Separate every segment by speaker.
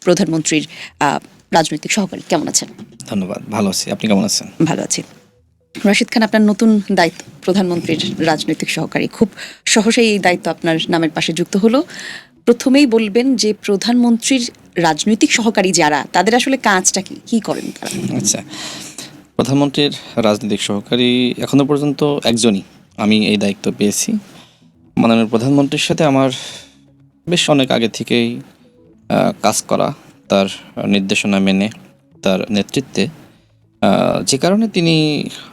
Speaker 1: প্রধানমন্ত্রীর রাজনৈতিক সহকারী। কেমন আছেন?
Speaker 2: ধন্যবাদ, ভালো আছি। আপনি কেমন আছেন?
Speaker 1: ভালো আছি। রাশিদ খান, আপনার নতুন দায়িত্ব প্রধানমন্ত্রীর রাজনৈতিক সহকারী। খুব সহজেই এই দায়িত্ব আপনার নামের পাশে যুক্ত হলো। প্রথমেই বলবেন যে প্রধানমন্ত্রীর রাজনৈতিক সহকারী যারা, তাদের আসলে কাজটা কি করেন তারা?
Speaker 2: আচ্ছা, প্রধানমন্ত্রীর রাজনৈতিক সহকারী এখনো পর্যন্ত একজনই আমি এই দায়িত্ব পেয়েছি। মাননীয় প্রধানমন্ত্রীর সাথে আমার বেশ অনেক আগে থেকেই কাজ করা, তার নির্দেশনা মেনে, তার নেতৃত্বে, যে কারণে তিনি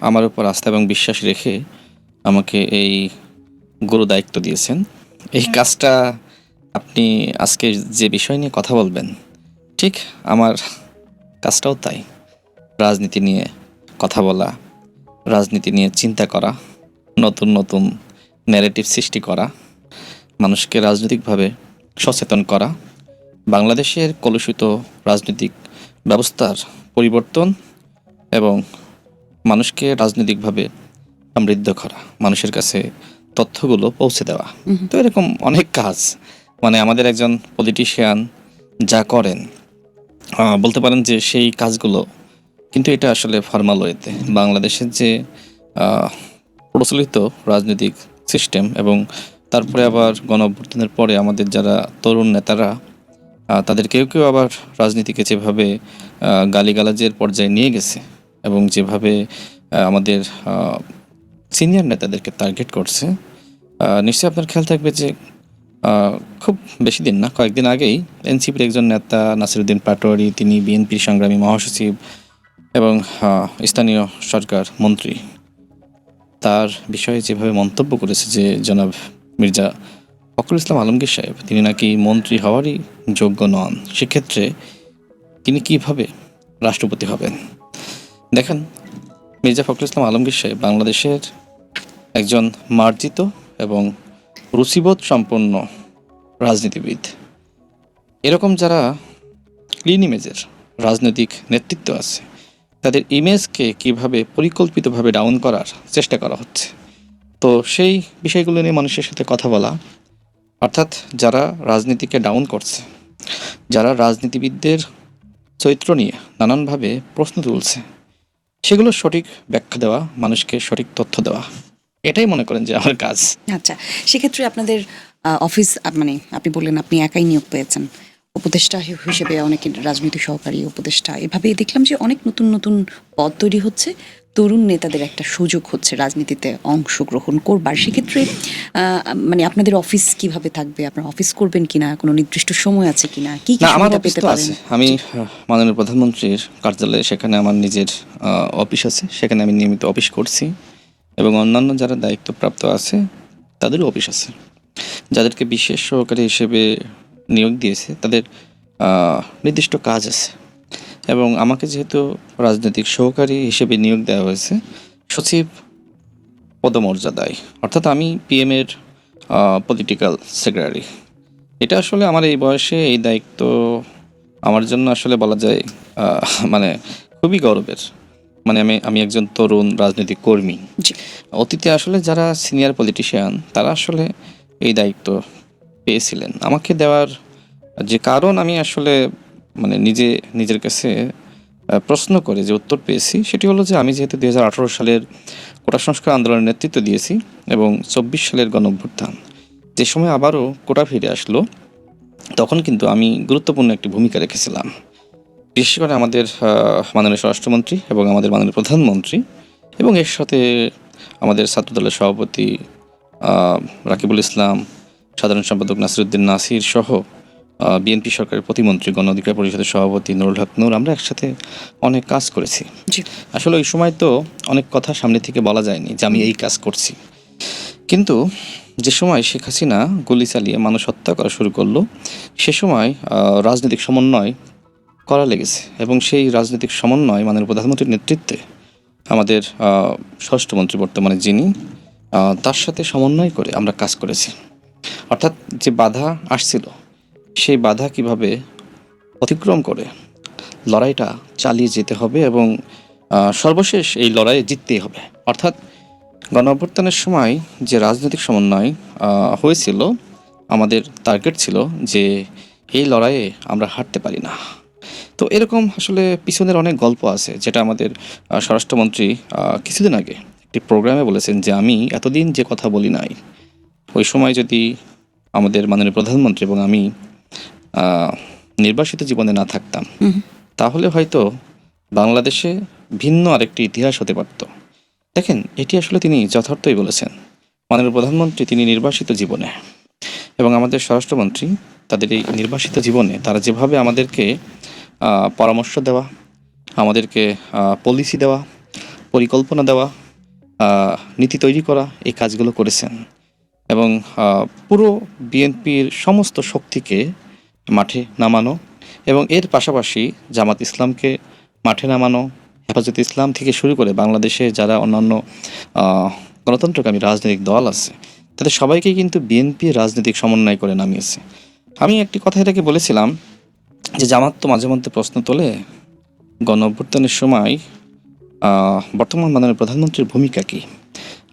Speaker 2: আমার উপর আস্থা এবং বিশ্বাস রেখে আমাকে এই গুরু দায়িত্ব দিয়েছেন। এই কাজটা আপনি আজকে যে বিষয় নিয়ে কথা বলবেন, ঠিক আমার কাজটাও তাই। রাজনীতি নিয়ে কথা বলা, রাজনীতি নিয়ে চিন্তা করা, নতুন নতুন ন্যারেটিভ সৃষ্টি করা, মানুষকে রাজনৈতিকভাবে সচেতন করা, বাংলাদেশের কলুষিত রাজনৈতিক ব্যবস্থার পরিবর্তন এবং মানুষকে রাজনৈতিকভাবে সমৃদ্ধ করা, মানুষের কাছে তথ্যগুলো পৌঁছে দেওয়া। তো এরকম অনেক কাজ, মানে আমাদের একজন পলিটিশিয়ান যা করেন, বলতে পারেন যে সেই কাজগুলো, কিন্তু এটা আসলে ফর্মাল ওয়েতে বাংলাদেশের যে প্রচলিত রাজনৈতিক সিস্টেম এবং তারপরে আবার গণঅভ্যুত্থানের পরে আমাদের যারা তরুণ নেতারা, তাদের কেউ কেউ আবার রাজনীতিকে যেভাবে গালিগালাজের পর্যায়ে নিয়ে গেছে এবং যেভাবে আমাদের সিনিয়র নেতাদেরকে টার্গেট করছে, নিশ্চয়ই আপনার খেয়াল থাকবে যে খুব বেশি দিন না, কয়েকদিন আগেই এনসিপির একজন নেতা নাসিরুদ্দিন পাটোয়ারি, তিনি বিএনপির সংগ্রামী মহাসচিব এবং স্থানীয় সরকার মন্ত্রী, তার বিষয়ে যেভাবে মন্তব্য করেছে যে জনাব মির্জা ফখরুল ইসলাম আলমগীর সাহেব তিনি নাকি মন্ত্রী হওয়ারই যোগ্য নন, সেক্ষেত্রে তিনি কিভাবে রাষ্ট্রপতি হবেন। দেখেন, মির্জা ফখরুল ইসলাম আলমগীর সাহেব বাংলাদেশের একজন মার্জিত এবং রুচিবোধ সম্পন্ন রাজনীতিবিদ। এরকম যারা ক্লিন ইমেজের রাজনৈতিক নেতৃত্ব আছে, তাদের ইমেজকে কিভাবে পরিকল্পিতভাবে ডাউন করার চেষ্টা করা হচ্ছে, তো সেই বিষয়গুলো নিয়ে মানুষের সাথে কথা বলা, অর্থাৎ যারা রাজনীতিকে ডাউন করছে, যারা রাজনীতিবিদদের চরিত্র নিয়ে নানানভাবে প্রশ্ন তুলছে, সেগুলো সঠিক ব্যাখ্যা দেওয়া, মানুষকে সঠিক তথ্য দেওয়া, এটাই মনে করেন যে আমার কাজ।
Speaker 1: আচ্ছা, সেক্ষেত্রে আপনাদের অফিস, মানে আপনি বললেন আপনি একাই নিয়োগ পেয়েছেন উপদেষ্টা হিসেবে, অনেকের রাজনৈতিক সহকারী, উপদেষ্টা, এভাবে দেখলাম যে অনেক নতুন নতুন পদ তৈরি হচ্ছে, তরুণ নেতাদের একটা সুযোগ হচ্ছে রাজনীতিতে অংশগ্রহণ করবার। সেক্ষেত্রে মানে আপনাদের অফিস কিভাবে থাকবে, আপনারা অফিস করবেন কিনা, কোনো নির্দিষ্ট সময় আছে কিনা, কি কি
Speaker 2: আমার
Speaker 1: সুবিধা
Speaker 2: অফিস
Speaker 1: পেতে
Speaker 2: তো
Speaker 1: পারেন?
Speaker 2: আছে, আমি মাননীয় প্রধানমন্ত্রীর কার্যালয়ে, সেখানে আমার নিজের অফিস আছে, সেখানে আমি নিয়মিত অফিস করছি এবং অন্যান্য যারা দায়িত্বপ্রাপ্ত আছে তাদেরও অফিস আছে। যাদেরকে বিশেষ সহকারী হিসেবে নিয়োগ দিয়েছে তাদের নির্দিষ্ট কাজ আছে এবং আমাকে যেহেতু রাজনৈতিক সহকারী হিসেবে নিয়োগ দেওয়া হয়েছে সচিব পদমর্যাদায়, অর্থাৎ আমি পিএমের পলিটিক্যাল সেক্রেটারি। এটা আসলে আমার এই বয়সে এই দায়িত্ব আমার জন্য আসলে বলা যায় মানে খুবই গৌরবের। মানে আমি একজন তরুণ রাজনৈতিক কর্মী। অতীতে আসলে যারা সিনিয়র পলিটিশিয়ান তারা আসলে এই দায়িত্ব পেয়েছিলেন। আমাকে দেওয়ার যে কারণ আমি আসলে মানে নিজের কাছে প্রশ্ন করে যে উত্তর পেয়েছি, সেটি হলো যে আমি যেহেতু 2018 সালের কোটা সংস্কার আন্দোলনের নেতৃত্ব দিয়েছি এবং 24 সালের গণঅভ্যুত্থান, যে সময় আবারও কোটা ফিরে আসলো, তখন কিন্তু আমি গুরুত্বপূর্ণ একটি ভূমিকা রেখেছিলাম। বিশেষ করে আমাদের মাননীয় স্বরাষ্ট্রমন্ত্রী এবং আমাদের মাননীয় প্রধানমন্ত্রী এবং এর সাথে আমাদের ছাত্রদলের সভাপতি রাকিবুল ইসলাম, সাধারণ সম্পাদক নাসিরুদ্দিন নাসির সহ বিএনপি সরকারের প্রতিমন্ত্রী, গণ অধিকার পরিষদের সভাপতি নুরুল হক নূর, আমরা একসাথে অনেক কাজ করেছি। আসলে ওই সময় তো অনেক কথা সামনে থেকে বলা যায়নি যে আমি এই কাজ করছি, কিন্তু যে সময় শেখ হাসিনা গুলি চালিয়ে মানুষ হত্যা করা শুরু করলো, সে সময় রাজনৈতিক সমন্বয় করা লেগেছে এবং সেই রাজনৈতিক সমন্বয় মাননীয় প্রধানমন্ত্রীর নেতৃত্বে আমাদের স্বরাষ্ট্রমন্ত্রী বর্তমানে যিনি, তার সাথে সমন্বয় করে আমরা কাজ করেছি। অর্থাৎ যে বাধা আসছিল সেই বাধা কিভাবে অতিক্রম করে লড়াইটা চালিয়ে যেতে হবে এবং সর্বশেষ এই লড়াইয়ে জিততেই হবে। অর্থাৎ গণঅভ্যুত্থানের সময় যে রাজনৈতিক সমন্বয় হয়েছিল, আমাদের টার্গেট ছিল যে এই লড়াইয়ে আমরা হারতে পারি না। তো এরকম আসলে পিছনের অনেক গল্প আছে, যেটা আমাদের স্বরাষ্ট্রমন্ত্রী কিছুদিন আগে একটি প্রোগ্রামে বলেছেন যে আমি এতদিন যে কথা বলি নাই, ওই সময় যদি আমাদের মাননীয় প্রধানমন্ত্রী এবং আমি নির্বাসিত জীবনে না থাকতাম, তাহলে হয়তো বাংলাদেশে ভিন্ন আরেকটি ইতিহাস হতে পারত। দেখেন, এটি আসলে তিনি যথার্থই বলেছেন। মাননীয় প্রধানমন্ত্রী তিনি নির্বাসিত জীবনে এবং আমাদের স্বরাষ্ট্রমন্ত্রী তাদের এই নির্বাসিত জীবনে তারা যেভাবে আমাদেরকে পরামর্শ দেওয়া, আমাদেরকে পলিসি দেওয়া, পরিকল্পনা দেওয়া, নীতি তৈরি করা, এই কাজগুলো করেছেন এবং পুরো বিএনপির সমস্ত শক্তিকে মাঠে নামানো এবং এর পাশাপাশি জামাত ইসলামকে মাঠে নামানো, হেফাজতে ইসলাম থেকে শুরু করে বাংলাদেশে যারা অন্যান্য গণতন্ত্রকামী রাজনৈতিক দল আছে, তাদের সবাইকেই কিন্তু বিএনপি রাজনৈতিক সমন্বয় করে নামিয়েছে। আমি একটি কথা এটাকে বলেছিলাম যে জামাত তো মাঝে মধ্যে প্রশ্ন তোলে গণ অভ্যুত্থানের সময় বর্তমান মাননীয় প্রধানমন্ত্রীর ভূমিকা কী।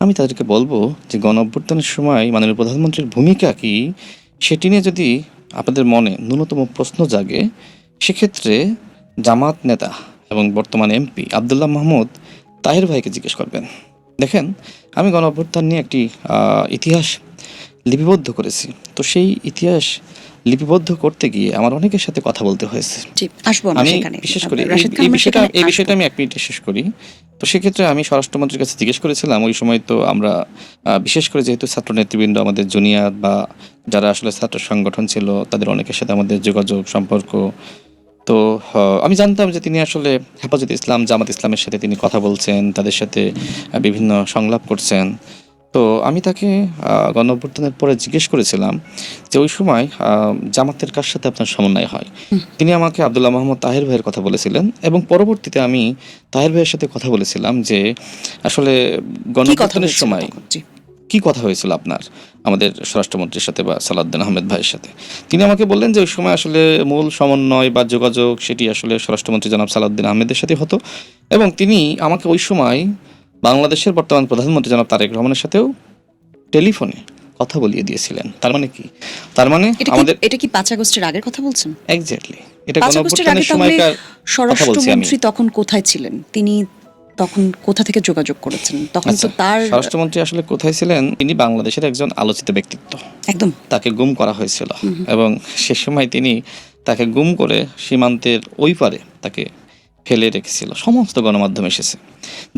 Speaker 2: আমি তাদেরকে বলবো যে গণ অভ্যুত্থানের সময় মাননীয় প্রধানমন্ত্রীর ভূমিকা কী সেটি নিয়ে যদি আপনাদের মনে ন্যূনতম প্রশ্ন জাগে, সেক্ষেত্রে জামাত নেতা এবং বর্তমান এমপি আবদুল্লাহ মাহমুদ তাহের ভাইকে জিজ্ঞেস করবেন। দেখেন, আমি গণ অভ্যুত্থান নিয়ে একটি ইতিহাস লিপিবদ্ধ করেছি। তো সেই ইতিহাস লিপিবদ্ধ করতে গিয়ে আমার অনেকের সাথে কথা বলতে হয়েছে। আমি বিশেষ করে এই বিষয়টা আমি এক মিনিটে শেষ করি। তো সেক্ষেত্রে আমি স্বরাষ্ট্রমন্ত্রীর কাছে জিজ্ঞেস করেছিলাম, ওই সময় তো আমরা বিশেষ করে যেহেতু ছাত্র নেতৃবৃন্দ, আমাদের জুনিয়র বা যারা আসলে ছাত্র সংগঠন ছিল, তাদের অনেকের সাথে আমাদের যোগাযোগ সম্পর্ক, তো আমি জানতাম যে তিনি আসলে হেফাজতে ইসলাম, জামাত ইসলামের সাথে তিনি কথা বলছেন, তাদের সাথে বিভিন্ন সংলাপ করছেন। তো আমি তাকে গণ অভ্যুত্থানের পরে জিজ্ঞেস করেছিলাম যে ওই সময় জামাতের কার সাথে আপনার সমন্বয় হয়। তিনি আমাকে আবদুল্লাহ মাহমুদ তাহের ভাইয়ের কথা বলেছিলেন এবং পরবর্তীতে আমি তাহের ভাইয়ের সাথে কথা বলেছিলাম যে আসলে গণ অভ্যুত্থানের সময় কি কথা হয়েছিল আপনার আমাদের স্বরাষ্ট্রমন্ত্রীর সাথে বা সালাউদ্দিন আহমেদ ভাইয়ের সাথে। তিনি আমাকে বললেন যে ওই সময় আসলে মূল সমন্বয় বা যোগাযোগ সেটি আসলে স্বরাষ্ট্রমন্ত্রী জনাব সালাউদ্দিন আহমেদের সাথে হতো এবং তিনি আমাকে ওই সময় বাংলাদেশের বর্তমান প্রধানমন্ত্রী জনাব তারেক রহমানের সাথেও টেলিফোনে কথা বলিয়ে দিয়েছিলেন। তার মানে কি? তার মানে আমাদের
Speaker 1: এটা কি 5 আগস্টের আগের কথা বলছেন?
Speaker 2: এক্স্যাক্টলি, এটা গণঅভ্যুত্থানের সময়কার
Speaker 1: স্বরাষ্ট্রমন্ত্রী তখন কোথায় ছিলেন? তিনি তখন কোথা থেকে যোগাযোগ করেছেন? তখন তো তার
Speaker 2: স্বরাষ্ট্রমন্ত্রী আসলে কোথায় ছিলেন? তিনি বাংলাদেশের একজন আলোচিত ব্যক্তিত্ব,
Speaker 1: একদম
Speaker 2: তাকে গুম করা হয়েছিল এবং সে সময় তিনি তাকে গুম করে সীমান্তের ওই পারে তাকে ফেলে রেখেছিল। সমস্ত গণমাধ্যম এসেছে।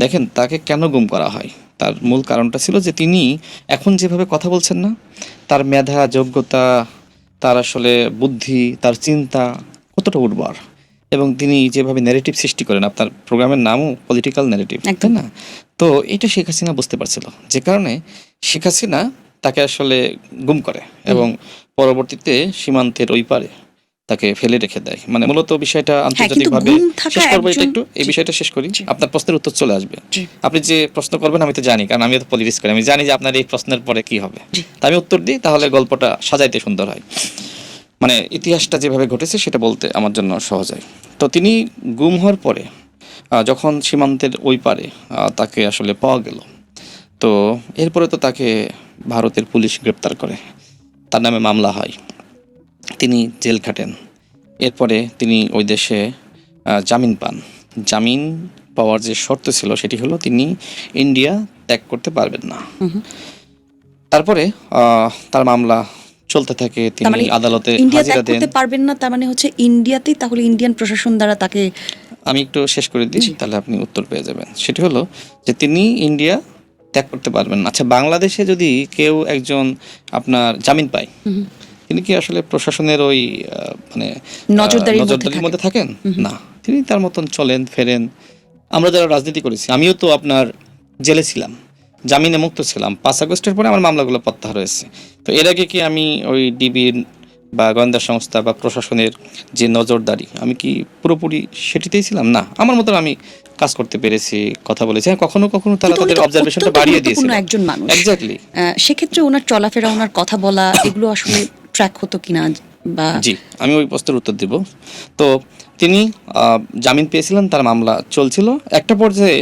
Speaker 2: দেখেন, তাকে কেন গুম করা হয়, তার মূল কারণটা ছিল যে তিনি এখন যেভাবে কথা বলছেন না, তার মেধা, যোগ্যতা, তার আসলে বুদ্ধি, তার চিন্তা কতটা উর্বর এবং তিনি যেভাবে ন্যারেটিভ সৃষ্টি করেন, আপনার প্রোগ্রামের নামও পলিটিক্যাল ন্যারেটিভ, তাই না? তো এটা শেখ হাসিনা বুঝতে পারছিল, যে কারণে শেখ হাসিনা তাকে আসলে গুম করে এবং পরবর্তীতে সীমান্তের ওই পারে তাকে ফেলে রেখে দেয়। মানে মূলত বিষয়টা আন্তর্জাতিকভাবে শেষ করবো, এটা একটু এই বিষয়টা শেষ করি, আপনার প্রশ্নের উত্তর চলে আসবে। আপনি যে প্রশ্ন করবেন আমি তো জানি, কারণ আমি তো পলিটিক্স করি, আমি জানি যে আপনার এই প্রশ্নের পরে কি হবে। তা আমি উত্তর দিই, তাহলে গল্পটা সাজাইতে সুন্দর হয়, মানে ইতিহাসটা যেভাবে ঘটেছে সেটা বলতে আমার জন্য সহজ হয়। তো তিনি গুম হওয়ার পরে যখন সীমান্তের ওই পারে তাকে আসলে পাওয়া গেল, তো এরপরে তো তাকে ভারতের পুলিশ গ্রেপ্তার করে, তার নামে মামলা হয়, তিনি জেল খাটেন। এরপরে তিনি ওই দেশে জামিন পান। জামিন পাওয়ার যে শর্ত ছিল সেটি হলো তিনি ইন্ডিয়া ত্যাগ করতে পারবেন না। তারপরে তার মামলা চলতে থাকে, তিনি আদালতে হাজিরা দেন।
Speaker 1: করতে পারবেন না তার মানে হচ্ছে ইন্ডিয়াতেই তাহলে ইন্ডিয়ান প্রশাসন দ্বারা তাকে,
Speaker 2: আমি একটু শেষ করে দিই তাহলে আপনি উত্তর পেয়ে যাবেন। সেটি হলো যে তিনি ইন্ডিয়া ত্যাগ করতে পারবেন না। আচ্ছা, বাংলাদেশে যদি কেউ একজন আপনার জামিন পায়, তিনি কি আসলে প্রশাসনের ওই মানে নজরদারির মধ্যে থাকেন? না, তিনি তার মতন চলেন ফেরেন। আমরা যারা রাজনীতি করেছি, আমিও তো আপনার জেলে ছিলাম, জামিনে মুক্ত ছিলাম। 5 আগস্টের পরে আমার মামলাগুলো প্রত্যাহার হয়েছে। তো এর আগে কি আমি ওই ডিবির বা গোয়েন্দা সংস্থা বা প্রশাসনের যে নজরদারি, আমি কি পুরোপুরি সেটিতেই ছিলাম? না, আমার মতন আমি কাজ করতে পেরেছি, কথা বলেছি। হ্যাঁ, কখনো কখনো তারা তাদের অবজারভেশনটা বাড়িয়ে দিয়েছিল
Speaker 1: একজন মানুষ।
Speaker 2: এক্স্যাক্টলি,
Speaker 1: সেক্ষেত্রে ওনার চলাফেরা, ওনার কথা বলা, এগুলো আসলে ট্র্যাক হতো কিনা? বা
Speaker 2: জি, আমি ওই প্রশ্নের উত্তর দেব। তো তিনি জামিন পেয়েছিলেন, তার মামলা চলছিল। একটা পর্যায়ে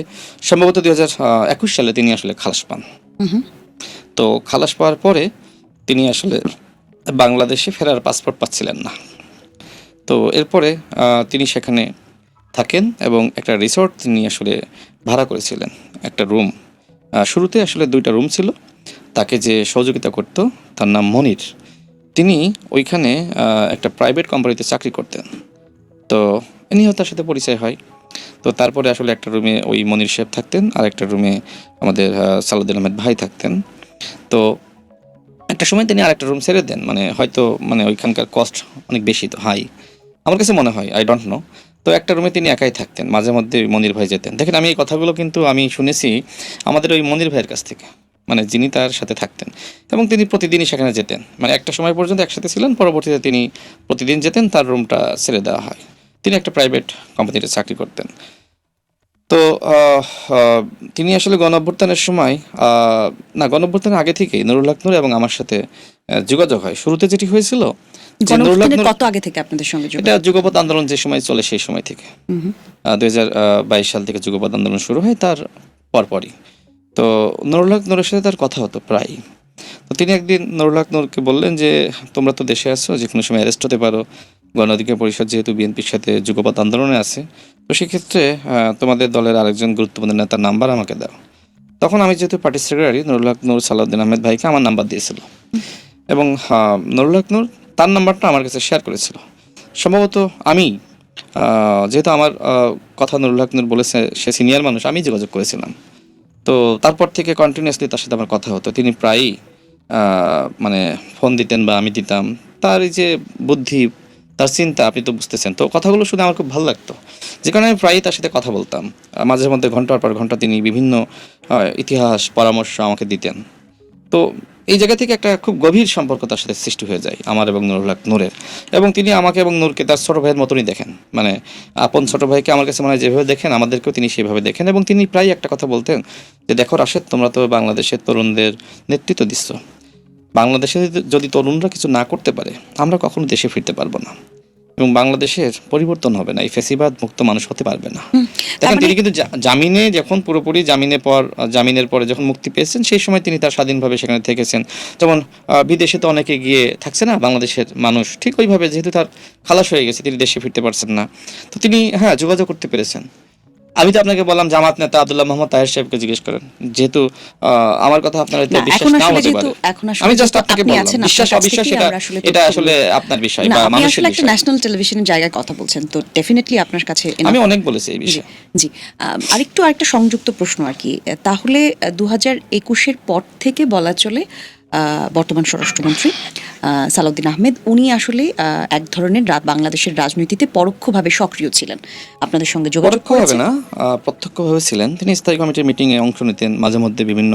Speaker 2: সম্ভবত 2021 সালে তিনি আসলে খালাস পান। তো খালাস পাওয়ার পরে তিনি আসলে বাংলাদেশে ফেরার পাসপোর্ট পাচ্ছিলেন না। তো এরপরে তিনি সেখানে থাকেন এবং একটা রিসর্ট তিনি আসলে ভাড়া করেছিলেন, একটা রুম। শুরুতে আসলে 2টা রুম ছিল। তাকে যে সহযোগিতা করত তার নাম মনির। তিনি ওইখানে একটা প্রাইভেট কোম্পানিতে চাকরি করতেন। তো এনিও তার সাথে পরিচয় হয়। তো তারপরে আসলে একটা রুমে ওই মনির সাহেব থাকতেন, আর একটা রুমে আমাদের সালাউদ্দিন আহমেদ ভাই থাকতেন। তো একটা সময় তিনি আরেকটা রুম ছেড়ে দেন, মানে হয়তো মানে ওইখানকার কস্ট অনেক বেশি, তো হাই আমার কাছে মনে হয়, আই ডোন্ট নো। তো একটা রুমে তিনি একাই থাকতেন, মাঝে মধ্যে ওই মনির ভাই যেতেন। দেখেন, আমি এই কথাগুলো কিন্তু আমি শুনেছি আমাদের ওই মনির ভাইয়ের কাছ থেকে, মানে যিনি তার সাথে থাকতেন, এবং তিনি প্রতিদিনই সেখানে যেতেন। মানে একটা সময় পর্যন্ত একসাথে ছিলেন, পরবর্তীতে তিনি প্রতিদিন যেতেন, তার রুমটা ছেড়ে দেওয়া হয়। তিনি একটা প্রাইভেট কোম্পানিতে চাকরি করতেন। তো তিনি আসলে গণঅভ্যুত্থানের সময় না, গণঅভ্যুত্থানের আগে থেকেই নুরুল হক নূর এবং আমার সাথে যোগাযোগ হয়। শুরুতে যেটি হয়েছিল যে নুরুল হক
Speaker 1: গণঅভ্যুত্থানের
Speaker 2: নূর,
Speaker 1: কত আগে থেকে আপনাদের সঙ্গে
Speaker 2: এটা যুগপৎ আন্দোলন যে সময় চলে সেই সময় থেকে, 2022 সাল থেকে যুগপৎ আন্দোলন শুরু হয়, তার পরপরই। তো নুরুল হক নূরের সাথে তার কথা হতো প্রায়। তো তিনি একদিন নুরুল হক নূরকে বললেন যে তোমরা তো দেশে আছো, যে কোনো সময় অ্যারেস্ট হতে পারো, গণ অধিকার পরিষদ যেহেতু বিএনপির সাথে যুগপৎ আন্দোলনে আছে, তো সেক্ষেত্রে তোমাদের দলের আরেকজন গুরুত্বপূর্ণ নেতার নাম্বার আমাকে দাও। তখন আমি যেহেতু পার্টি সেক্রেটারি, নুরুল হক নূর সালাউদ্দিন আহমেদ ভাইকে আমার নাম্বার দিয়েছিল, এবং নুরুল হক নূর তার নাম্বারটা আমার কাছে শেয়ার করেছিল। সম্ভবত আমি যেহেতু আমার কথা নুরুল হক নূর বলেছে, সে সিনিয়র মানুষ, আমি যোগাযোগ করেছিলাম। তো তারপর থেকে কন্টিনিউয়াসলি তার সাথে আমার কথা হতো। তিনি প্রায়ই মানে ফোন দিতেন বা আমি দিতাম। তার এই যে বুদ্ধি, তার চিন্তা, আপনি তো বুঝতেছেন। তো কথাগুলো শুনে আমার খুব ভালো লাগতো, যে কারণে আমি প্রায়ই তার সাথে কথা বলতাম। মাঝে মধ্যে ঘন্টার পর ঘন্টা তিনি বিভিন্ন ইতিহাস পরামর্শ আমাকে দিতেন। তো এই জায়গা থেকে একটা খুব গভীর সম্পর্ক তার সাথে সৃষ্টি হয়ে যায় আমার এবং নুরুল হক নূরের। এবং তিনি আমাকে এবং নূরকে তার ছোটো ভাইয়ের মতনই দেখেন, মানে আপন ছোটো ভাইকে আমার কাছে মনে হয় যেভাবে দেখেন, আমাদেরকেও তিনি সেভাবে দেখেন। এবং তিনি প্রায় একটা কথা বলতেন যে দেখো রাশেদ, তোমরা তো বাংলাদেশের তরুণদের নেতৃত্ব দিচ্ছ, বাংলাদেশে যদি তরুণরা কিছু না করতে পারে, আমরা কখনো দেশে ফিরতে পারবো না, এবং বাংলাদেশের পরিবর্তন হবে না, এই ফ্যাসিবাদ মুক্ত মানুষ হতে পারবে না। দেখেন, তিনি কিন্তু জামিনে, যখন পুরোপুরি জামিনের পরে যখন মুক্তি পেয়েছেন, সেই সময় তিনি তার স্বাধীনভাবে সেখানে থেকেছেন। যেমন বিদেশে তো অনেকে গিয়ে থাকছে না বাংলাদেশের মানুষ, ঠিক ওইভাবে যেহেতু তার খালাস হয়ে গেছে, তিনি দেশে ফিরতে পারছেন না, তো তিনি যোগাযোগ করতে পেরেছেন। আমি তো আপনাকে বললাম জামাত নেতা আব্দুল্লাহ মোহাম্মদ তাহের সাহেবকে জিজ্ঞেস করেন, যেহেতু আমার কথা আপনার হয়তো বিশ্বাস নাও হতে পারে। আমি জাস্ট আপনাকে বললাম, বিশ্বাস অবিশ্বাস এটা আসলে আপনার বিষয় বা মানুষের
Speaker 1: একটা
Speaker 2: বিষয়।
Speaker 1: ন্যাশনাল টেলিভিশনের জায়গায় কথা বলছেন, তো ডেফিনেটলি আপনার কাছে
Speaker 2: আমি অনেক বলেছি এই বিষয়ে।
Speaker 1: জি। আরেকটা সংযুক্ত প্রশ্ন আর কি, তাহলে 2021-এর পর থেকে বলা চলে বর্তমান স্বরাষ্ট্রমন্ত্রী সালাউদ্দিন আহমেদ, উনি আসলে এক ধরনের বাংলাদেশের রাজনীতিতে পরোক্ষভাবে সক্রিয় ছিলেন, আপনাদের সঙ্গে যোগাযোগ
Speaker 2: পরোক্ষভাবে না, প্রত্যক্ষভাবে ছিলেন। তিনি স্থায়ী কমিটির মিটিংয়ে অংশ নিতেন, মাঝে মধ্যে বিভিন্ন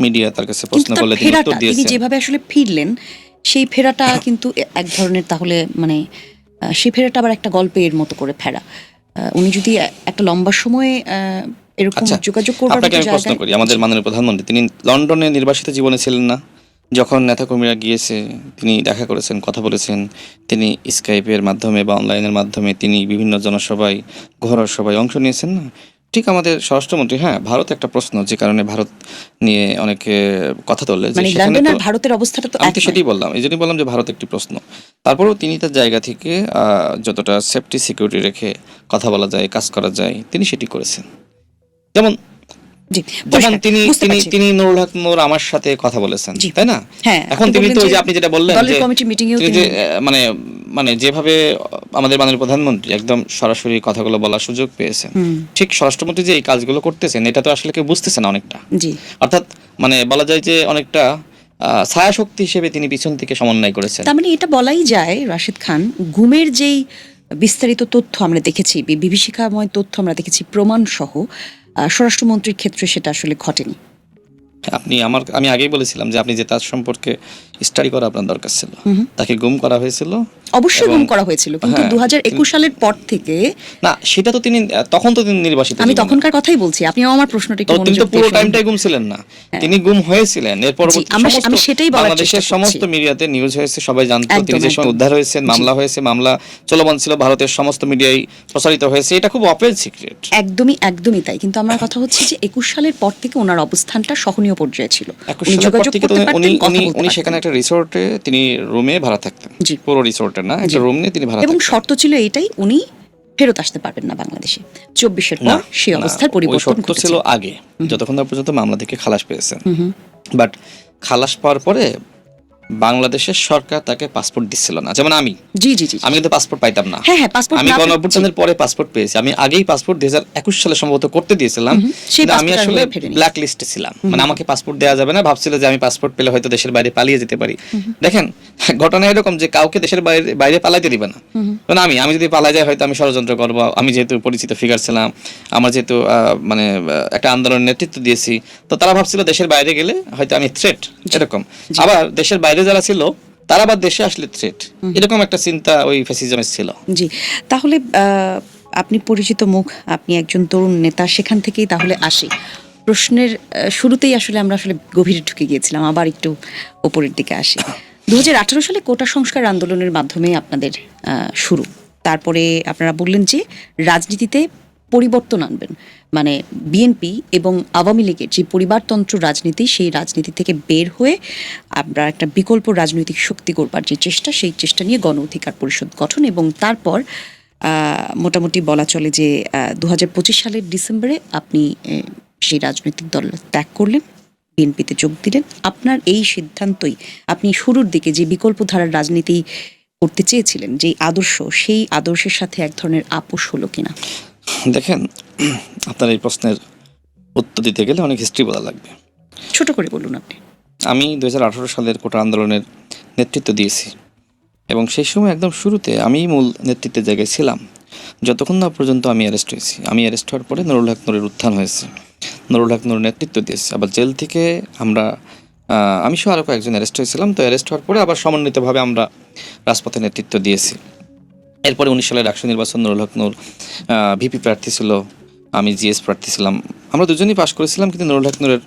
Speaker 2: মিডিয়া তার কাছে প্রশ্ন করলে তিনি উত্তর
Speaker 1: তিনি
Speaker 2: দিয়েছেন।
Speaker 1: যেভাবে আসলে ফিরলেন, সেই ফেরাটা কিন্তু এক ধরনের, তাহলে মানে সেই ফেরাটা আবার একটা গল্পের মতো করে ফেরা। উনি যদি একটা লম্বা সময় এরকম যোগাযোগ করবার
Speaker 2: আপনাকে আমি প্রশ্ন করি, আমাদের মাননীয় প্রধানমন্ত্রী তিনি লন্ডনে নির্বাসিত জীবনে ছিলেন না? যখন নেতাকর্মীরা গিয়েছে তিনি দেখা করেছেন, কথা বলেছেন, তিনি স্কাইপের মাধ্যমে বা অনলাইনের মাধ্যমে তিনি বিভিন্ন জনসভায়, ঘরোয়া সভায় অংশ নিয়েছেন না? ঠিক আমাদের স্বরাষ্ট্রমন্ত্রী, ভারত একটা প্রশ্ন, যে কারণে ভারত নিয়ে অনেকে কথা তোলে, যে সেখানে তো
Speaker 1: ভারতের অবস্থাটা তো
Speaker 2: আমি তো সেটাই বললাম, এই জন্যই বললাম যে ভারত একটি প্রশ্ন। তারপরেও তিনি তার জায়গা থেকে যতটা সেফটি সিকিউরিটি রেখে কথা বলা যায়, কাজ করা যায়, তিনি সেটি করেছেন। যেমন তিনি নুরুল হক নূর আমার সাথে কথা বলেছেন, তাই না? এখন তিনি তো, যে আপনি যেটা বললেন, যে মানে যেভাবে আমাদের মাননীয় প্রধানমন্ত্রী একদম সরাসরি কথাগুলো বলার সুযোগ পেয়েছেন, ঠিক স্বরাষ্ট্রমন্ত্রী যে এই কাজগুলো করতেছেন, এটা তো আসলে কেউ বুঝতেছে না অনেকটা। অর্থাৎ মানে বলা যায় যে অনেকটা ছায়া শক্তি হিসেবে তিনি পিছন থেকে সমন্বয় করেছেন।
Speaker 1: তার মানে এটা বলাই যায়, রাশেদ খান, গুমের যেই বিস্তারিত তথ্য আমরা দেখেছি, বিভীষিকাময় তথ্য আমরা দেখেছি প্রমাণ সহ, স্বরাষ্ট্রমন্ত্রীর ক্ষেত্রে সেটা আসলে ঘটেনি।
Speaker 2: আমি আগেই বলেছিলাম যে আপনি যে তার সম্পর্কে স্টাডি করা আপনার দরকার ছিল। তাকে গুম করা হয়েছিল,
Speaker 1: অবশ্যই গুম করা হয়েছিল, কিন্তু 2021 সালের পর থেকে
Speaker 2: না, সেটা তো তিনি তখন তো তিনি নির্বাসিত,
Speaker 1: আমি তখনকার কথাই বলছি, আপনিও আমার প্রশ্নটা একটু
Speaker 2: মনোযোগ দিয়ে, তিনি তো পুরো টাইমটাই গুম ছিলেন না, তিনি গুম হয়েছিলেন। এর পরবর্তী
Speaker 1: আমি সেটাই বলার
Speaker 2: বাংলাদেশের সমস্ত মিডিয়াতে নিউজ হয়েছে, সবাই জানতো তিনি যে সময় উদ্ধার হয়েছেন, মামলা হয়েছে, মামলা চলমান ছিল, ভারতের সমস্ত মিডিয়ায় প্রচারিত হয়েছে, এটা খুব ওপেন সিক্রেট।
Speaker 1: একদমই তাই। কিন্তু আমার কথা হচ্ছে যে 21 সালের পর থেকে ওনার অবস্থানটা সহনীয় পর্যায়ে ছিল,
Speaker 2: উনি সেখানে একটা একটা রিসোর্টে তিনি রুমে ভাড়া থাকতেন,
Speaker 1: জি।
Speaker 2: পুরো রিসোর্টে না, একটা
Speaker 1: জি।
Speaker 2: রুম নিয়ে তিনি ভাড়া
Speaker 1: এবং
Speaker 2: থাকতেন।
Speaker 1: শর্ত ছিল এইটাই, উনি ফেরত আসতে পারবেন না বাংলাদেশে। 24-এর
Speaker 2: না,
Speaker 1: পর সেই
Speaker 2: না,
Speaker 1: অবস্থার
Speaker 2: ওই
Speaker 1: পরিবর্তন
Speaker 2: শর্ত
Speaker 1: ঘটেছে।
Speaker 2: ছিল আগে, যতক্ষণ না পর্যন্ত মামলা থেকে খালাস পেয়েছেন। বাট খালাস পাওয়ার পরে বাংলাদেশের সরকার তাকে পাসপোর্ট দিচ্ছিল না। যেমন আমি
Speaker 1: জি জি জি।
Speaker 2: আমি কিন্তু পাসপোর্ট পাইতাম না।
Speaker 1: হ্যাঁ হ্যাঁ, পাসপোর্ট
Speaker 2: আমি
Speaker 1: না
Speaker 2: গণঅভ্যুত্থানের পরে পাসপোর্ট পেয়েছি। আমি আগেই পাসপোর্ট 2021 সালে সম্ভবত করতে দিয়েছিলাম,
Speaker 1: সেই
Speaker 2: কিন্তু আমি
Speaker 1: পাসপোর্ট আর
Speaker 2: আসলে
Speaker 1: হয়ে ফেরেনি।
Speaker 2: ব্ল্যাক লিস্টে ছিলাম, মানে আমাকে পাসপোর্ট দেওয়া যাবে না। ভাবছিল যে আমি পাসপোর্ট পেলে হয়তো দেশের বাইরে পালিয়ে যেতে পারি। দেখেন ঘটনা এরকম যে কাউকে দেশের বাইরে বাইরে পালাইতে দিবে না। কারণ আমি যদি পালাই যাই হয়তো আমি ষড়যন্ত্র করবো। আমি যেহেতু পরিচিত ফিগার ছিলাম, আমার যেহেতু মানে একটা আন্দোলনের নেতৃত্ব দিয়েছি, তো তারা ভাবছিল দেশের বাইরে গেলে হয়তো আমি থ্রেট, এরকম। আবার দেশের বাইরে যারা ছিল তারা আবার দেশে আসলে থ্রেট, এরকম একটা চিন্তা ওই ফ্যাসিজমের ছিল।
Speaker 1: জি। তাহলে আপনি পরিচিত মুখ, আপনি একজন তরুণ নেতা, সেখান থেকেই তাহলে আসি প্রশ্নের শুরুতেই আসলে আমরা আসলে গভীরে ঢুকে গিয়েছিলাম, আবার একটু ওপরের দিকে আসি। 2018 সালে কোটা সংস্কার আন্দোলনের মাধ্যমে আপনাদের শুরু। তারপরে আপনারা বললেন যে রাজনীতিতে পরিবর্তন আনবেন, মানে বিএনপি এবং আওয়ামী লীগের যে পরিবারতন্ত্র রাজনীতি, সেই রাজনীতি থেকে বের হয়ে আমরা একটা বিকল্প রাজনৈতিক শক্তি করবার যে চেষ্টা, সেই চেষ্টা নিয়ে গণ অধিকার পরিষদ গঠন। এবং তারপর মোটামুটি বলা চলে যে 2025 সালের ডিসেম্বরে আপনি সেই রাজনৈতিক দল ত্যাগ করলেন, বিএনপিতে যোগ দিলেন। আপনার এই সিদ্ধান্তই, আপনি শুরুর দিকে যে বিকল্প ধারার রাজনীতি করতে চেয়েছিলেন, যে আদর্শ, সেই আদর্শের সাথে এক ধরনের আপোষ হলো কিনা?
Speaker 2: দেখেন, আপনার এই প্রশ্নের উত্তর দিতে গেলে অনেক হিস্ট্রি বলা লাগবে।
Speaker 1: ছোট করে বলুন আপনি।
Speaker 2: আমি 2018 সালের কোটা আন্দোলনের নেতৃত্ব দিয়েছি, এবং সেই সময় একদম শুরুতে আমি মূল নেতৃত্বের জায়গায় ছিলাম, যতক্ষণ না পর্যন্ত আমি অ্যারেস্ট হয়েছি। আমি অ্যারেস্ট হওয়ার পরে নুরুল হক নুরের উত্থান হয়েছে, নুরুল হক নুরের নেতৃত্ব দিয়েছে। আবার জেল থেকে আমরা আমি সহ আরও কয়েকজন অ্যারেস্ট হয়েছিলাম। তো অ্যারেস্ট হওয়ার পরে আবার সমন্বিতভাবে আমরা রাজপথে নেতৃত্ব দিয়েছি। এরপরে 19 সালের ডাকসু নির্বাচন, নুরুল হক নূর ভিপি প্রার্থী ছিল, আমি জিএস প্রার্থী ছিলাম। আমরা দুজনেই পাশ করেছিলাম, কিন্তু নুরুল হক নূরের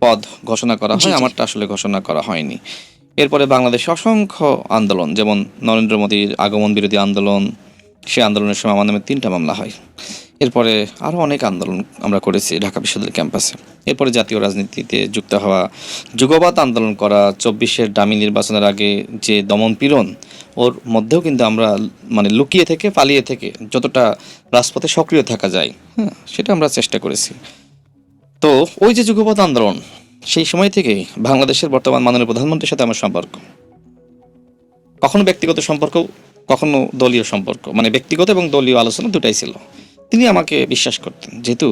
Speaker 2: পদ ঘোষণা করা হয়, আমারটা আসলে ঘোষণা করা হয়নি। এরপরে বাংলাদেশে অসংখ্য আন্দোলন, যেমন নরেন্দ্র মোদীর আগমন বিরোধী আন্দোলন, সেই আন্দোলনের সময় আমার নামে 3টা মামলা হয়। এরপরে আরও অনেক আন্দোলন আমরা করেছি ঢাকা বিশ্ববিদ্যালয় ক্যাম্পাসে। এরপরে জাতীয় রাজনীতিতে যুক্ত হওয়া, যুগবাদ আন্দোলন করা, 24-এর ডামি নির্বাচনের আগে যে দমন পীড়ন, ওর মধ্যেও কিন্তু আমরা মানে লুকিয়ে থেকে, পালিয়ে থেকে যতটা রাজপথে সক্রিয় থাকা যায়, হ্যাঁ, সেটা আমরা চেষ্টা করেছি। তো ওই যে যুগপৎ আন্দোলন, সেই সময় থেকেই বাংলাদেশের বর্তমান মাননীয় প্রধানমন্ত্রীর সাথে আমার সম্পর্ক, কখনো ব্যক্তিগত সম্পর্ক, কখনো দলীয় সম্পর্ক, মানে ব্যক্তিগত এবং দলীয় আলোচনা দুটাই ছিল। তিনি আমাকে বিশ্বাস করতেন, যেহেতু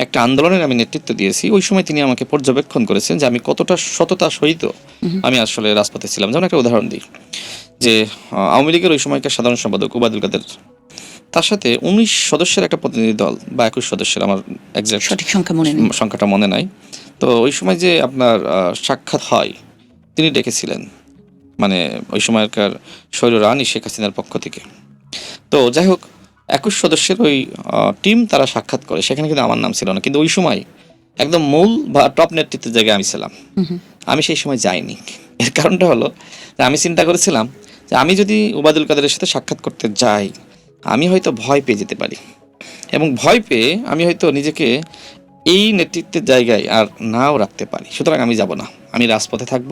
Speaker 2: একটা আন্দোলনের আমি নেতৃত্ব দিয়েছি, ওই সময় তিনি আমাকে পর্যবেক্ষণ করেছেন যে আমি কতটা সততা সহিত আমি আসলে রাজপথে ছিলাম। যেমন একটা উদাহরণ দিই, যে আওয়ামী লীগের ওই সময়কার সাধারণ সম্পাদক ওবায়দুল কাদের, তার সাথে 19 সদস্যের একটা প্রতিনিধি দল বা 21 সদস্যের, আমার এক্সাক্ট
Speaker 1: সঠিক সংখ্যা মনে নেই,
Speaker 2: সংখ্যাটা মনে নাই। তো ওই সময় যে আপনার সাক্ষাৎ হয়, তিনি ডেকেছিলেন, মানে ওই সময়কার স্বৈর রানী শেখ হাসিনার পক্ষ থেকে। তো যাই হোক, 21 সদস্যের ওই টিম তারা সাক্ষাৎ করে, সেখানে কিন্তু আমার নাম ছিল না। কিন্তু ওই সময় একদম মূল বা টপ নেতৃত্বের জায়গায় আমি ছিলাম, আমি সেই সময় যাইনি। এর কারণটা হলো যে আমি চিন্তা করেছিলাম যে আমি যদি ওবায়দুল কাদেরের সাথে সাক্ষাৎ করতে যাই, আমি হয়তো ভয় পেয়ে যেতে পারি, এবং ভয় পেয়ে আমি হয়তো নিজেকে এই নেতৃত্বের জায়গায় আর নাও রাখতে পারি। সুতরাং আমি যাব না, আমি রাজপথে থাকব।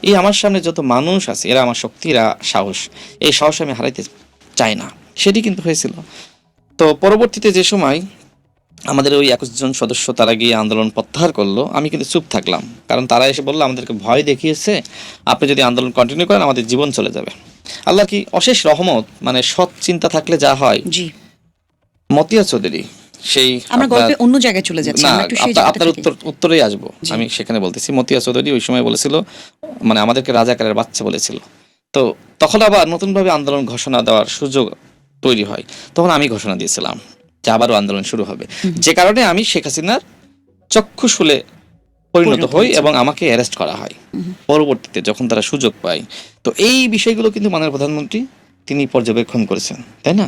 Speaker 2: এই আমার সামনে যত মানুষ আছে, এরা আমার শক্তি, এরা সাহস, এই সাহস আমি হারাইতে চাই না। সেটি কিন্তু হয়েছিল। তো পরবর্তীতে যে সময় আমাদের ওই 21 জন সদস্য তারা গিয়ে আন্দোলন প্রত্যাহার করলো, আমি কিন্তু চুপ থাকলাম, কারণ তারা এসে বললো আমাদেরকে ভয় দেখিয়েছে, আপনি যদি আন্দোলন কন্টিনিউ করেন আমাদের জীবন চলে যাবে। আল্লাহ কি অশেষ রহমত, মানে সৎ চিন্তা থাকলে যা হয়।
Speaker 1: জি,
Speaker 2: মতিয়া চৌধুরী, সেই
Speaker 1: আমরা গল্পে অন্য জায়গায় চলে যাচ্ছি,
Speaker 2: না,
Speaker 1: আমরা একটু সেই জায়গাটা
Speaker 2: আপনার
Speaker 1: থেকে।
Speaker 2: উত্তরেই আসবো, আমি সেখানে বলতেছি। মতিয়া চৌধুরী ওই সময় বলেছিল, মানে আমাদেরকে রাজাকারের বাচ্চা বলেছিল। তো তখন আবার নতুনভাবে আন্দোলন ঘোষণা দেওয়ার সুযোগ তৈরি হয়, তখন আমি ঘোষণা দিয়েছিলাম যে আবারও আন্দোলন শুরু হবে, যে কারণে আমি শেখ হাসিনার চক্ষুশূলে পরিণত হই এবং আমাকে অ্যারেস্ট করা হয় পরবর্তীতে যখন তারা সুযোগ পায়। তো এই বিষয়গুলো কিন্তু মাননীয় প্রধানমন্ত্রী তিনি পর্যবেক্ষণ করেছেন, তাই না?